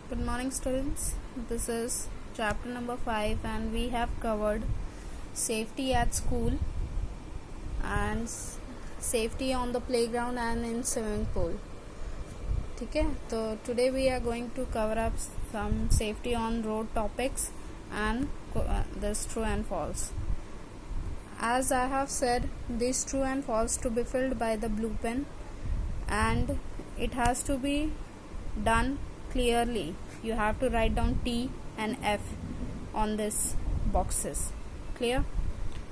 Good morning, students. This is chapter number 5 and we have covered safety at school and safety on the playground and in swimming pool. ठीक है, तो today we are going to cover up some safety on road topics and this true and false. As I have said, this true and false to be filled by the blue pen and it has to be done clearly. You have to write down T and F on this boxes. Clear?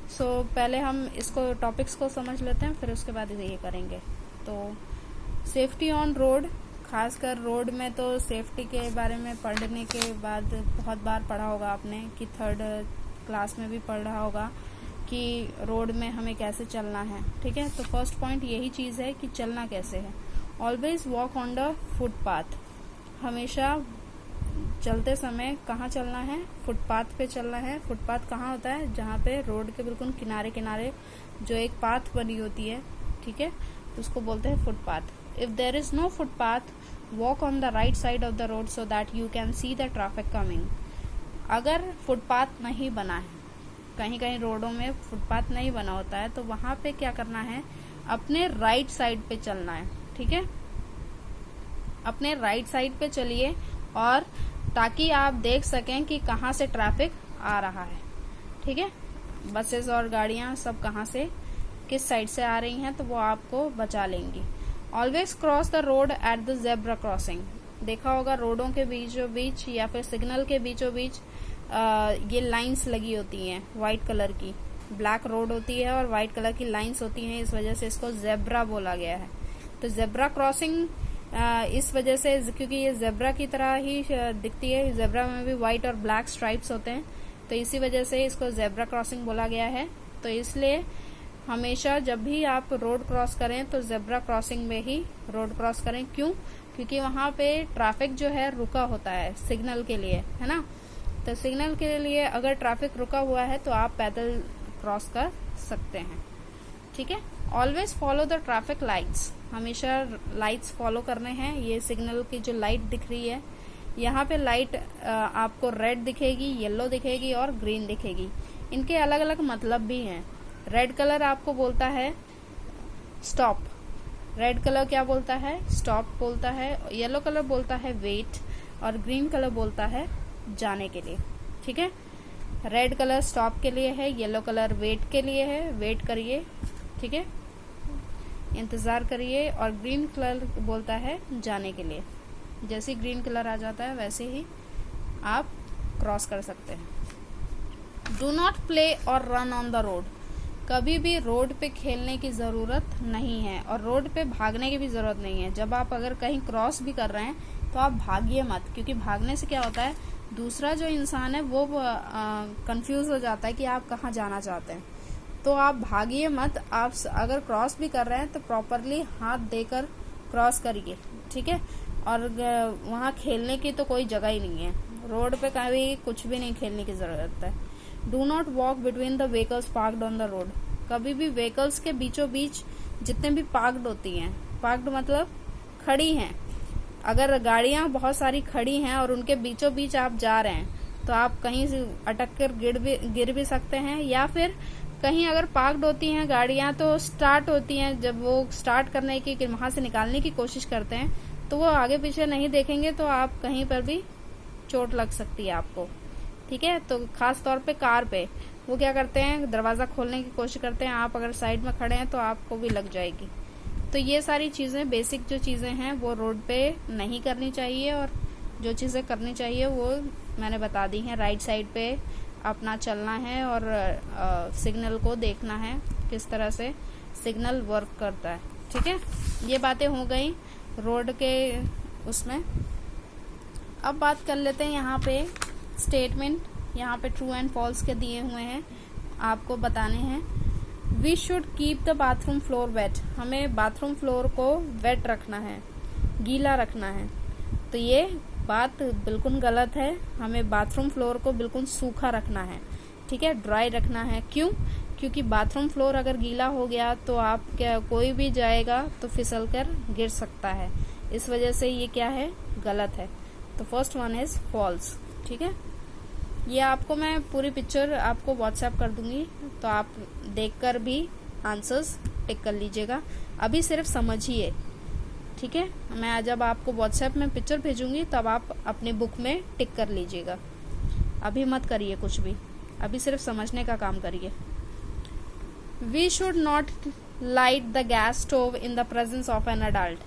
So पहले हम इसको topics को समझ लेते हैं, फिर उसके बाद ये करेंगे. तो सेफ्टी ऑन रोड, खासकर रोड में तो सेफ्टी के बारे में पढ़ने के बाद बहुत बार पढ़ा होगा आपने कि थर्ड क्लास में भी पढ़ा होगा कि रोड में हमें कैसे चलना है. ठीक है, तो फर्स्ट पॉइंट यही चीज़ है कि चलना कैसे है. Always walk on the footpath. हमेशा चलते समय कहाँ चलना है? फुटपाथ पे चलना है. फुटपाथ कहाँ होता है? जहाँ पे रोड के बिल्कुल किनारे किनारे जो एक पाथ बनी होती है, ठीक है, उसको बोलते हैं footpath. If there is no footpath, walk on the right side of the road so that you can see the traffic coming. अगर फुटपाथ नहीं बना है, कहीं कहीं रोडों में फुटपाथ नहीं बना होता है, तो वहां पे क्या करना है? अपने राइट साइड पे चलना है. ठीक है, अपने राइट साइड पे चलिए और ताकि आप देख सकें कि कहाँ से ट्रैफिक आ रहा है. ठीक है, बसेस और गाड़ियां सब कहाँ से किस साइड से आ रही हैं, तो वो आपको बचा लेंगी. Always cross the road at the zebra crossing. देखा होगा रोडों के बीचों बीच या फिर सिग्नल के बीचों बीच ये लाइंस लगी होती हैं व्हाइट कलर की. ब्लैक रोड होती है और व्हाइट कलर की लाइंस होती हैं, इस वजह से इसको जेब्रा बोला गया है. तो जेब्रा क्रॉसिंग इस वजह से, क्योंकि ये जेब्रा की तरह ही दिखती है, जेब्रा में भी व्हाइट और ब्लैक स्ट्राइप्स होते हैं, तो इसी वजह से इसको जेब्रा क्रॉसिंग बोला गया है. तो इसलिए हमेशा जब भी आप रोड क्रॉस करें तो जेब्रा क्रॉसिंग में ही रोड क्रॉस करें. क्यों? क्योंकि वहां पे ट्रैफिक जो है रुका होता है सिग्नल के लिए, है ना. तो सिग्नल के लिए अगर ट्रैफिक रुका हुआ है तो आप पैदल क्रॉस कर सकते हैं. ठीक है. Always follow the traffic lights. हमेशा लाइट्स फॉलो करने हैं. ये सिग्नल की जो लाइट दिख रही है, यहाँ पे लाइट आपको रेड दिखेगी, येलो दिखेगी और ग्रीन दिखेगी. इनके अलग अलग मतलब भी हैं. रेड कलर आपको बोलता है स्टॉप. रेड कलर क्या बोलता है? स्टॉप बोलता है. येलो कलर बोलता है वेट और ग्रीन कलर बोलता है जाने के लिए. ठीक है, रेड कलर स्टॉप के लिए है, येलो कलर वेट के लिए है, वेट करिए, ठीक है, इंतजार करिए, और ग्रीन कलर बोलता है जाने के लिए. जैसे ग्रीन कलर आ जाता है वैसे ही आप क्रॉस कर सकते हैं. डू नॉट प्ले और रन ऑन द रोड. कभी भी रोड पे खेलने की जरूरत नहीं है और रोड पे भागने की भी जरूरत नहीं है. जब आप अगर कहीं क्रॉस भी कर रहे हैं तो आप भागिए मत, क्योंकि भागने से क्या होता है, दूसरा जो इंसान है वो कंफ्यूज हो जाता है कि आप कहाँ जाना चाहते हैं. तो आप भागिए मत. आप अगर क्रॉस भी कर रहे हैं तो प्रॉपरली हाथ देकर क्रॉस करिए. ठीक है, और वहाँ खेलने की तो कोई जगह ही नहीं है. रोड पे कभी कुछ भी नहीं खेलने की जरूरत है. Do not walk between the vehicles parked on the road. कभी भी व्हीकल्स के बीचों बीच जितने भी पार्क्ड होती हैं, पार्क्ड मतलब खड़ी हैं, अगर गाड़ियां बहुत सारी खड़ी हैं और उनके बीचों बीच आप जा रहे हैं तो आप कहीं से अटक कर गिर भी सकते हैं. या फिर कहीं अगर पार्क्ड होती हैं गाड़ियां तो स्टार्ट होती हैं, जब वो स्टार्ट करने की वहां से निकालने की कोशिश करते हैं तो वो आगे पीछे नहीं देखेंगे तो आप कहीं पर भी चोट लग सकती है आपको. ठीक है, तो खास तौर पे कार पे वो क्या करते हैं, दरवाजा खोलने की कोशिश करते हैं. आप अगर साइड में खड़े हैं तो आपको भी लग जाएगी. तो ये सारी चीजें, बेसिक जो चीजें हैं वो रोड पे नहीं करनी चाहिए, और जो चीजें करनी चाहिए वो मैंने बता दी हैं. राइट साइड पे अपना चलना है और सिग्नल को देखना है किस तरह से सिग्नल वर्क करता है. ठीक है, ये बातें हो गई रोड के उसमें. अब बात कर लेते हैं यहाँ पे स्टेटमेंट. यहाँ पे ट्रू एंड फॉल्स के दिए हुए हैं, आपको बताने हैं. We should keep the bathroom floor wet. हमें बाथरूम फ्लोर को वेट रखना है, गीला रखना है. तो ये बात बिल्कुल गलत है. हमें बाथरूम फ्लोर को बिल्कुल सूखा रखना है. ठीक है, ड्राई रखना है. क्यों? क्योंकि बाथरूम फ्लोर अगर गीला हो गया तो आप क्या, कोई भी जाएगा तो फिसल कर गिर सकता है. इस वजह से ये क्या है, गलत है. तो फर्स्ट वन इज फॉल्स। ठीक है, ये आपको मैं पूरी पिक्चर आपको व्हाट्सएप कर दूंगी, तो आप देखकर भी आंसर्स टिक कर लीजिएगा। अभी सिर्फ समझिए, ठीक है। मैं जब आपको व्हाट्सएप में पिक्चर भेजूंगी तब आप अपनी बुक में टिक कर लीजिएगा। अभी मत करिए कुछ भी, अभी सिर्फ समझने का काम करिए। We should not light the gas stove in the presence of an adult.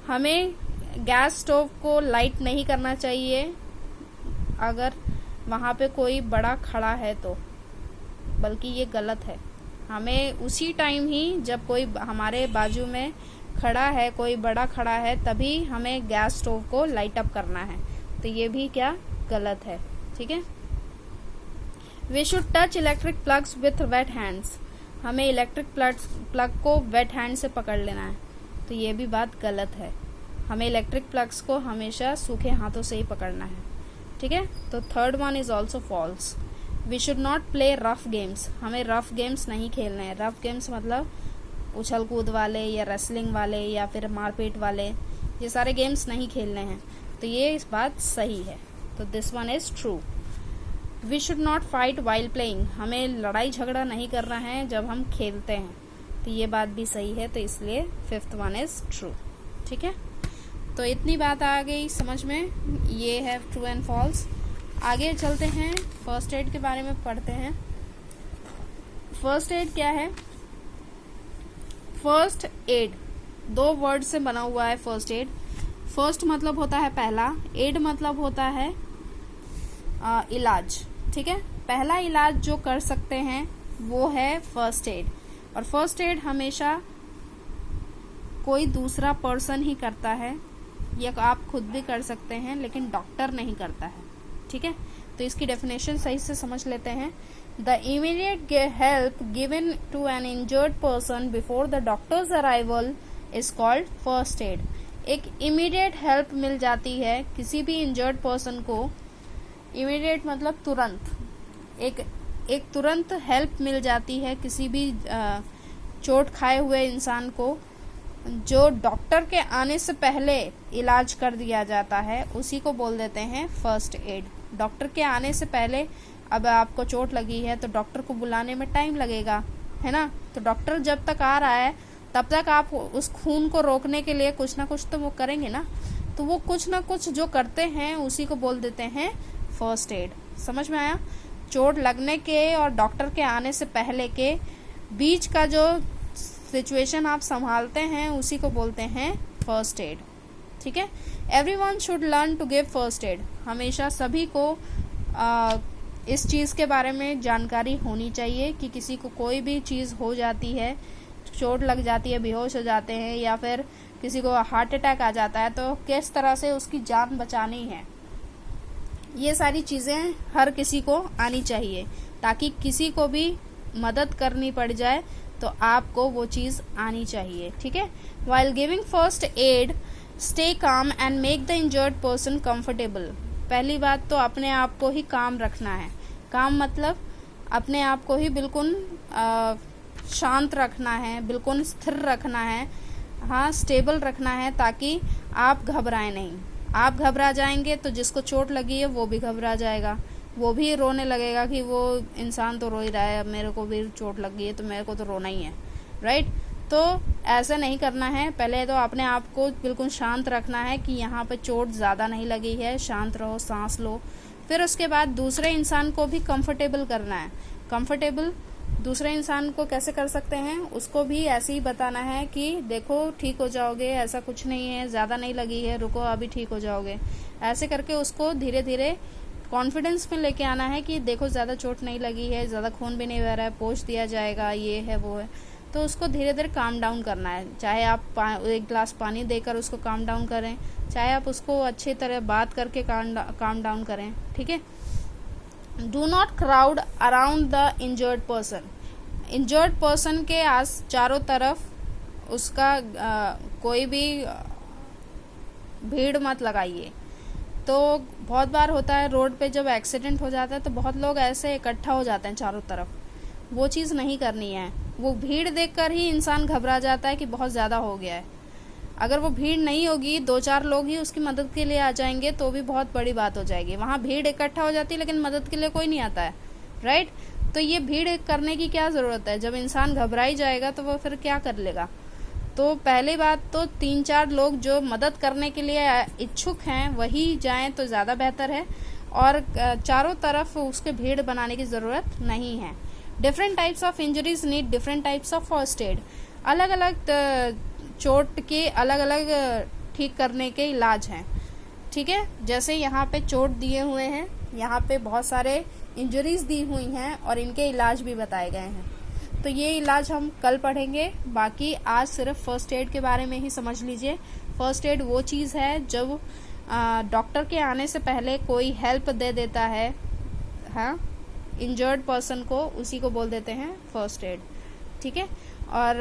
हमें गैस स्टोव को लाइट नहीं करना चाहिए अगर वहाँ पे कोई बड़ा खड़ा है तो, बल्कि ये गलत है। हमें उसी टाइम ही जब कोई हमारे बाजू में खड़ा है, कोई बड़ा खड़ा है, तभी हमें गैस स्टोव को लाइट अप करना है। तो ये भी क्या गलत है, ठीक है। We should touch electric plugs with wet hands. हमें इलेक्ट्रिक प्लग को वेट हैंड से पकड़ लेना है, तो ये भी बात गलत है। हमें इलेक्ट्रिक प्लग्स को हमेशा सूखे हाथों से ही पकड़ना है, ठीक है। तो third one is also false. We should not play rough games. हमें रफ गेम्स नहीं खेलने हैं। रफ गेम्स मतलब उछल कूद वाले या रेसलिंग वाले या फिर मारपीट वाले, ये सारे गेम्स नहीं खेलने हैं। तो ये इस बात सही है, तो this one is true. We should not fight while playing. हमें लड़ाई झगड़ा नहीं करना है जब हम खेलते हैं, तो ये बात भी सही है, तो इसलिए फिफ्थ वन इज ट्रू, ठीक है। तो इतनी बात आ गई समझ में, ये है ट्रू एंड फॉल्स। आगे चलते हैं, फर्स्ट एड के बारे में पढ़ते हैं। फर्स्ट एड क्या है? फर्स्ट एड दो वर्ड से बना हुआ है। फर्स्ट एड, फर्स्ट मतलब होता है पहला, एड मतलब होता है इलाज, ठीक है। पहला इलाज जो कर सकते हैं वो है फर्स्ट एड, और फर्स्ट एड हमेशा कोई दूसरा पर्सन ही करता है, या आप खुद भी कर सकते हैं, लेकिन डॉक्टर नहीं करता है, ठीक है। तो इसकी डेफिनेशन सही से समझ लेते हैं। The immediate help given to an injured person before the doctor's arrival is called first aid. एक इमीडिएट हेल्प मिल जाती है किसी भी इंजर्ड पर्सन को। इमीडिएट मतलब तुरंत, एक तुरंत हेल्प मिल जाती है किसी भी चोट खाए हुए इंसान को, जो डॉक्टर के आने से पहले इलाज कर दिया जाता है, उसी को बोल देते हैं फर्स्ट एड। डॉक्टर के आने से पहले, अब आपको चोट लगी है तो डॉक्टर को बुलाने में टाइम लगेगा, है ना। तो डॉक्टर जब तक आ रहा है तब तक आप उस खून को रोकने के लिए कुछ ना कुछ तो वो करेंगे ना। तो वो कुछ ना कुछ जो करते हैं उसी को बोल देते हैं फर्स्ट एड। समझ में आया? चोट लगने के और डॉक्टर के आने से पहले के बीच का जो सिचुएशन आप संभालते हैं उसी को बोलते हैं फर्स्ट एड, ठीक है। Everyone should learn to give first aid. हमेशा सभी को इस चीज़ के बारे में जानकारी होनी चाहिए कि किसी को कोई भी चीज़ हो जाती है, चोट लग जाती है, बेहोश हो जाते हैं, या फिर किसी को हार्ट अटैक आ जाता है, तो किस तरह से उसकी जान बचानी है, ये सारी चीज़ें हर किसी को आनी चाहिए, ताकि किसी को भी मदद करनी पड़ जाए तो आपको वो चीज़ आनी चाहिए, ठीक है। While giving first aid stay calm and make the injured person comfortable. पहली बात तो अपने आप को ही काम रखना है। काम मतलब अपने आप को ही बिल्कुल शांत रखना है, बिल्कुल स्थिर रखना है, हाँ स्टेबल रखना है, ताकि आप घबराएं नहीं। आप घबरा जाएंगे तो जिसको चोट लगी है वो भी घबरा जाएगा, वो भी रोने लगेगा कि वो इंसान तो रो ही रहा है, अब मेरे को भी चोट लग गई है तो मेरे को तो रोना ही है, राइट। तो ऐसा नहीं करना है। पहले तो अपने आप को बिल्कुल शांत रखना है कि यहाँ पे चोट ज़्यादा नहीं लगी है, शांत रहो, सांस लो। फिर उसके बाद दूसरे इंसान को भी कंफर्टेबल करना है। कंफर्टेबल दूसरे इंसान को कैसे कर सकते हैं, उसको भी ऐसे ही बताना है कि देखो ठीक हो जाओगे, ऐसा कुछ नहीं है, ज़्यादा नहीं लगी है, रुको अभी ठीक हो जाओगे। ऐसे करके उसको धीरे धीरे कॉन्फिडेंस में लेके आना है कि देखो ज़्यादा चोट नहीं लगी है, ज़्यादा खून भी नहीं बह रहा है, पोंछ दिया जाएगा, ये है वो है। तो उसको धीरे धीरे काम डाउन करना है। चाहे आप एक गिलास पानी देकर उसको काम डाउन करें, चाहे आप उसको अच्छी तरह बात करके काम डाउन करें, ठीक है। Do not crowd around the injured person. Injured person के चारों तरफ उसका कोई भी भीड़ मत लगाइए। तो बहुत बार होता है रोड पे जब एक्सीडेंट हो जाता है तो बहुत लोग ऐसे इकट्ठा हो जाते हैं चारों तरफ, वो चीज़ नहीं करनी है। वो भीड़ देखकर ही इंसान घबरा जाता है कि बहुत ज़्यादा हो गया है, अगर वो भीड़ नहीं होगी, 2-4 लोग ही उसकी मदद के लिए आ जाएंगे तो भी बहुत बड़ी बात हो जाएगी। वहाँ भीड़ इकट्ठा हो जाती है लेकिन मदद के लिए कोई नहीं आता है, राइट। तो ये भीड़ करने की क्या ज़रूरत है, जब इंसान घबरा ही जाएगा तो वो फिर क्या कर लेगा। तो पहली बात तो 3-4 लोग जो मदद करने के लिए इच्छुक हैं वही जाएं तो ज़्यादा बेहतर है, और चारों तरफ उसके भीड़ बनाने की ज़रूरत नहीं है। Different types of injuries need different types of first aid. अलग अलग चोट के अलग अलग ठीक करने के इलाज हैं, ठीक है। जैसे यहाँ पे चोट दिए हुए हैं, यहाँ पे बहुत सारे इंजरीज दी हुई हैं और इनके इलाज भी बताए गए हैं। तो ये इलाज हम कल पढ़ेंगे, बाकी आज सिर्फ फर्स्ट एड के बारे में ही समझ लीजिए। फर्स्ट एड वो चीज़ है जब डॉक्टर के आने से पहले कोई हेल्प दे देता है, हाँ, इंजर्ड पर्सन को, उसी को बोल देते हैं फर्स्ट एड, ठीक है। और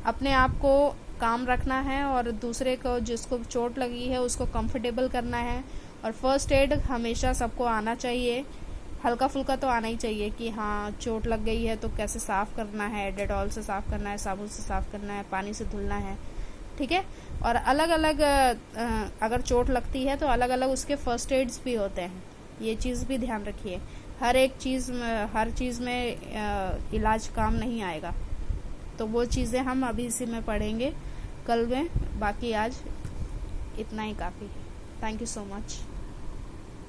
अपने आप को काम रखना है और दूसरे को जिसको चोट लगी है उसको कंफर्टेबल करना है। और फर्स्ट एड हमेशा सबको आना चाहिए, हल्का फुल्का तो आना ही चाहिए कि हाँ चोट लग गई है तो कैसे साफ़ करना है, डेटॉल से साफ़ करना है, साबुन से साफ़ करना है, पानी से धुलना है, ठीक है। और अलग अलग अगर चोट लगती है तो अलग अलग उसके फर्स्ट एड्स भी होते हैं, ये चीज़ भी ध्यान रखिए। हर चीज़ में इलाज काम नहीं आएगा, तो वो चीज़ें हम अभी इसी में पढ़ेंगे कल में, बाकी आज इतना ही काफ़ी है। Thank you so much.